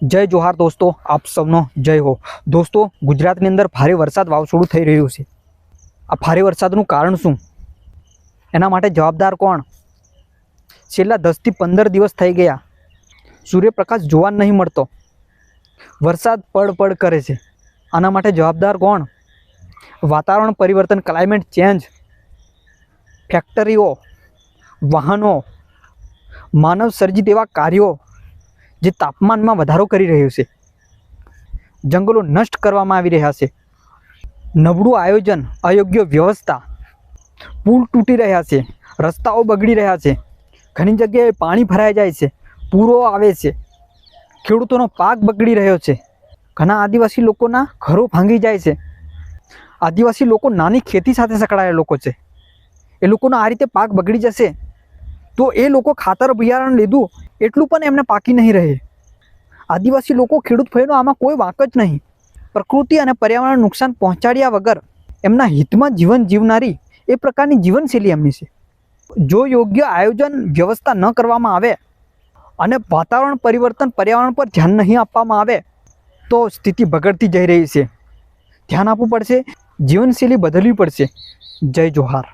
જય જોહાર દોસ્તો, આપ સૌનો જય હો. દોસ્તો, ગુજરાતની અંદર ભારે વરસાદ વાવઝોડું થઈ રહ્યું છે. આ ભારે વરસાદનું કારણ શું? એના માટે જવાબદાર કોણ? છેલ્લા 10 થી 15 દિવસ થઈ ગયા, સૂર્યપ્રકાશ જોવા નહીં મળતો, વરસાદ પડ કરે છે. આના માટે જવાબદાર કોણ? વાતાવરણ પરિવર્તન, ક્લાઇમેટ ચેન્જ, ફેક્ટરીઓ, વાહનો, માનવ સર્જિત એવા કાર્યો જે તાપમાનમાં વધારો કરી રહ્યું છે. જંગલો નષ્ટ કરવામાં આવી રહ્યા છે. નબળું આયોજન, અયોગ્ય વ્યવસ્થા, પુલ તૂટી રહ્યા છે, રસ્તાઓ બગડી રહ્યા છે, ઘણી જગ્યાએ પાણી ભરાઈ જાય છે, પૂરો આવે છે, ખેડૂતોનો પાક બગડી રહ્યો છે, ઘણા આદિવાસી લોકોના ઘરો ભાંગી જાય છે. આદિવાસી લોકો નાની ખેતી સાથે સંકળાયેલા લોકો છે. એ લોકોનો આ રીતે પાક બગડી જશે તો એ લોકો ખાતર બિયારણ લીધું એટલું પણ એમને પાકી નહીં રહે. આદિવાસી લોકો, ખેડૂત ભાઈનો આમાં કોઈ વાંક જ નહીં. પ્રકૃતિ અને પર્યાવરણ નુકસાન પહોંચાડ્યા વગર એમના હિતમાં જીવન જીવનારી એ પ્રકારની જીવનશૈલી એમની છે. જો યોગ્ય આયોજન વ્યવસ્થા ન કરવામાં આવે અને વાતાવરણ પરિવર્તન, પર્યાવરણ પર ધ્યાન નહીં આપવામાં આવે તો સ્થિતિ બગડતી જઈ રહી છે. ધ્યાન આપવું પડશે, જીવનશૈલી બદલવી પડશે. જય જોહાર.